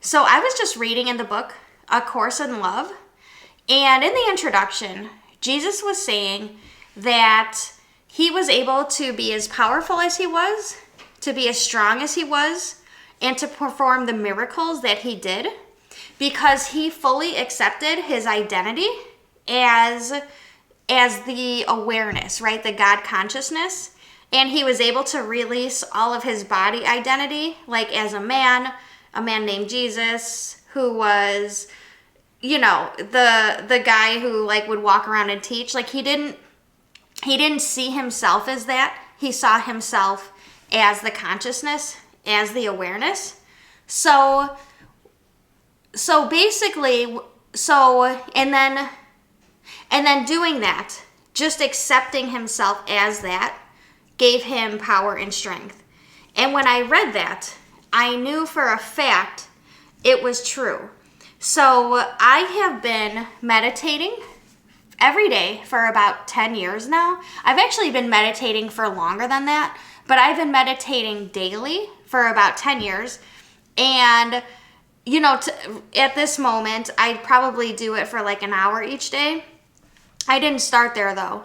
So I was just reading in the book, A Course in Love. And in the introduction, Jesus was saying that he was able to be as powerful as he was, to be as strong as he was, and to perform the miracles that he did because he fully accepted his identity as the awareness, right? The God consciousness. And he was able to release all of his body identity, like as a man named Jesus, who was, the guy who like would walk around and teach. Like he didn't see himself as that. He saw himself as the consciousness, as the awareness. So basically, and then doing that, just accepting himself as that, gave him power and strength. And when I read that, I knew for a fact it was true. So I have been meditating every day for about 10 years now. I've actually been meditating for longer than that, but I've been meditating daily for about 10 years. And, at this moment, I'd probably do it for like an hour each day. I didn't start there though.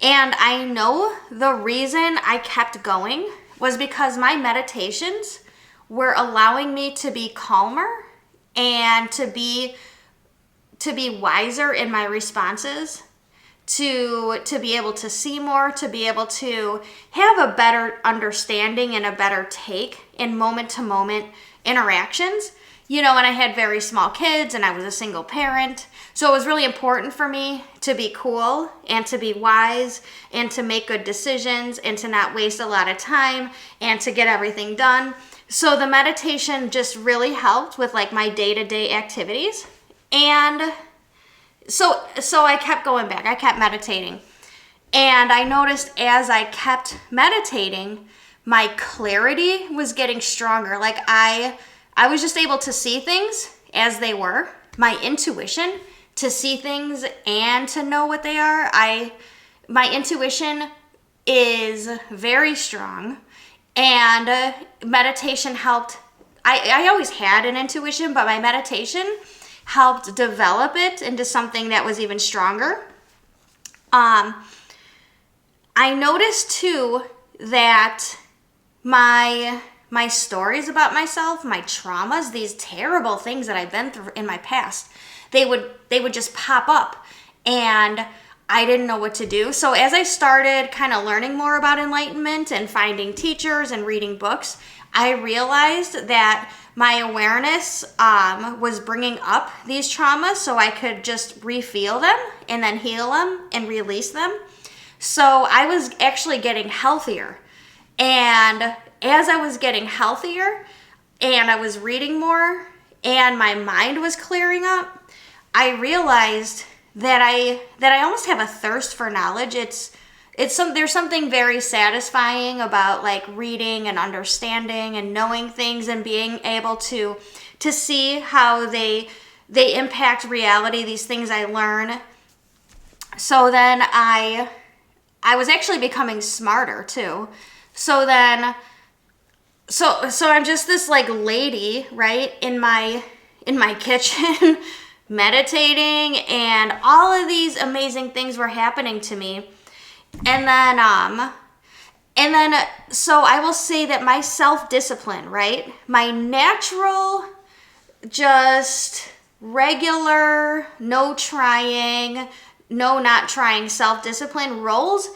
And I know the reason I kept going was because my meditations were allowing me to be calmer and to be wiser in my responses, to be able to see more, to be able to have a better understanding and a better take in moment-to-moment interactions. And I had very small kids and I was a single parent. So it was really important for me to be cool and to be wise and to make good decisions and to not waste a lot of time and to get everything done. So the meditation just really helped with like my day-to-day activities. And so I kept going back. I kept meditating. And I noticed as I kept meditating, my clarity was getting stronger. Like I was just able to see things as they were. My intuition to see things and to know what they are. My intuition is very strong, and meditation helped. I always had an intuition, but my meditation helped develop it into something that was even stronger. I noticed too that my stories about myself, my traumas, these terrible things that I've been through in my past, they would just pop up and I didn't know what to do. So as I started kind of learning more about enlightenment and finding teachers and reading books, I realized that my awareness was bringing up these traumas so I could just re-feel them and then heal them and release them. So I was actually getting healthier. And as I was getting healthier and I was reading more and my mind was clearing up, I realized that I almost have a thirst for knowledge. There's something very satisfying about like reading and understanding and knowing things and being able to see how they impact reality, these things I learn. So then I was actually becoming smarter too. So I'm just this like lady, right, in my kitchen meditating, and all of these amazing things were happening to me. And then so I will say that my self-discipline, right, my natural, just regular, no trying, no not trying self-discipline rolls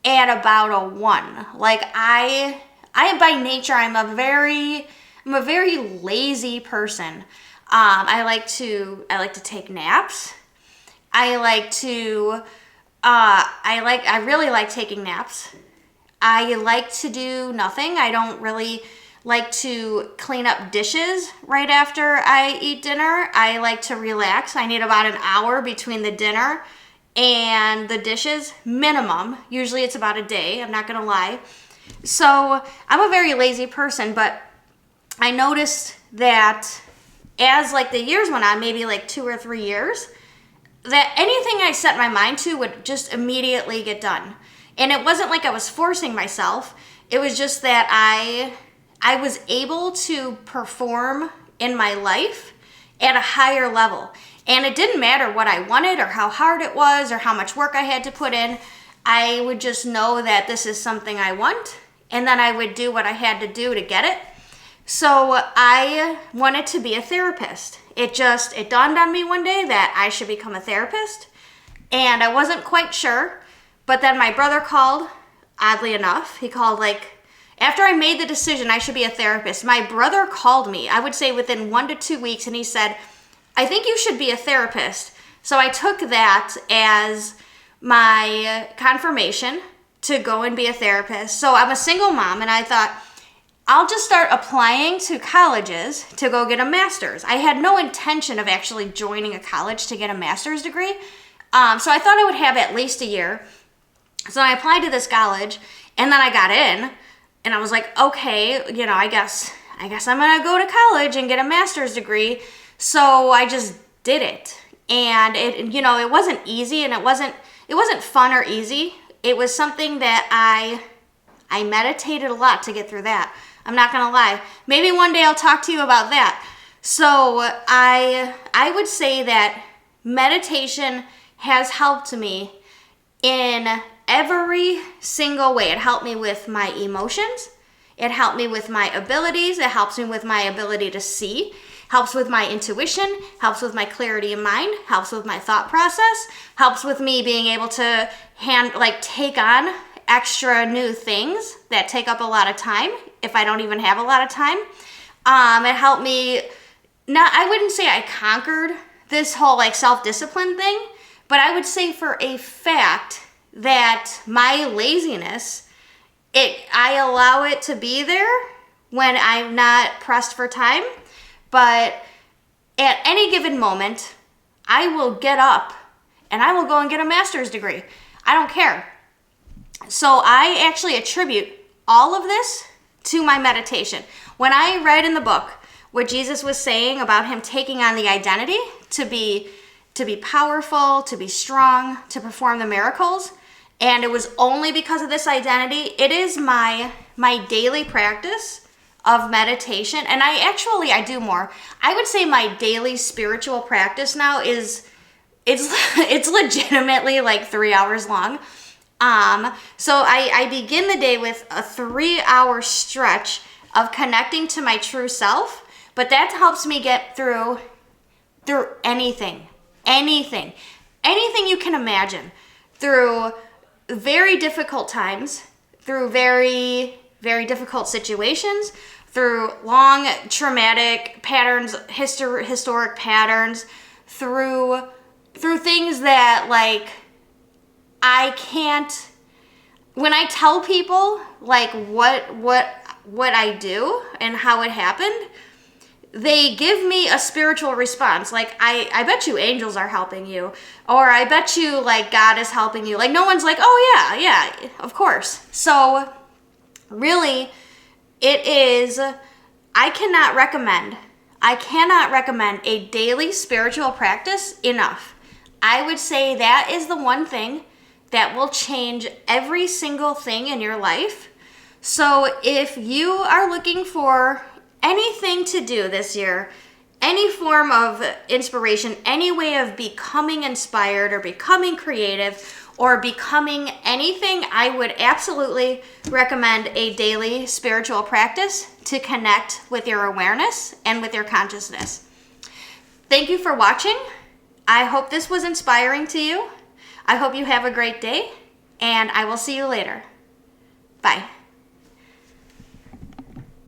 at about a 1. Like I by nature, I'm a very lazy person. I like to take naps. I really like taking naps. I like to do nothing. I don't really like to clean up dishes right after I eat dinner. I like to relax. I need about an hour between the dinner and the dishes, minimum. Usually it's about a day, I'm not gonna lie. So I'm a very lazy person, but I noticed that as like the years went on, maybe like 2 or 3 years, that anything I set my mind to would just immediately get done. And it wasn't like I was forcing myself. It was just that I was able to perform in my life at a higher level. And it didn't matter what I wanted or how hard it was or how much work I had to put in. I would just know that this is something I want, and then I would do what I had to do to get it. So I wanted to be a therapist. It dawned on me one day that I should become a therapist, and I wasn't quite sure. But then my brother called, oddly enough. He called after I made the decision I should be a therapist, my brother called me, I would say within 1 to 2 weeks, and he said, I think you should be a therapist. So I took that as my confirmation to go and be a therapist. So I'm a single mom, and I thought, I'll just start applying to colleges to go get a master's. I had no intention of actually joining a college to get a master's degree. So I thought I would have at least a year. So I applied to this college, and then I got in, and I was like, okay, I guess I'm gonna go to college and get a master's degree. So I just did it. And it wasn't easy, and it wasn't fun or easy. It was something that I meditated a lot to get through that. I'm not gonna lie. Maybe one day I'll talk to you about that. So I would say that meditation has helped me in every single way. It helped me with my emotions. It helped me with my abilities. It helps me with my ability to see. Helps with my intuition, helps with my clarity of mind, helps with my thought process, helps with me being able to take on extra new things that take up a lot of time if I don't even have a lot of time. It helped me, I wouldn't say I conquered this whole self-discipline thing, but I would say for a fact that my laziness, I allow it to be there when I'm not pressed for time. But at any given moment, I will get up and I will go and get a master's degree. I don't care. So I actually attribute all of this to my meditation. When I read in the book what Jesus was saying about him taking on the identity to be powerful, to be strong, to perform the miracles, and it was only because of this identity, it is my daily practice of meditation. And I do more. I would say my daily spiritual practice now it's legitimately 3 hours long. So I begin the day with a 3-hour stretch of connecting to my true self, but that helps me get through anything you can imagine, through very difficult times, through very, very difficult situations, through long traumatic patterns, historic patterns, through things that I can't. When I tell people what I do and how it happened, they give me a spiritual response. I bet you angels are helping you, or I bet you God is helping you. No one's oh yeah, of course. So really, it is, I cannot recommend a daily spiritual practice enough. I would say that is the one thing that will change every single thing in your life. So if you are looking for anything to do this year, any form of inspiration, any way of becoming inspired or becoming creative or becoming anything, I would absolutely recommend a daily spiritual practice to connect with your awareness and with your consciousness. Thank you for watching. I hope this was inspiring to you. I hope you have a great day, and I will see you later. Bye.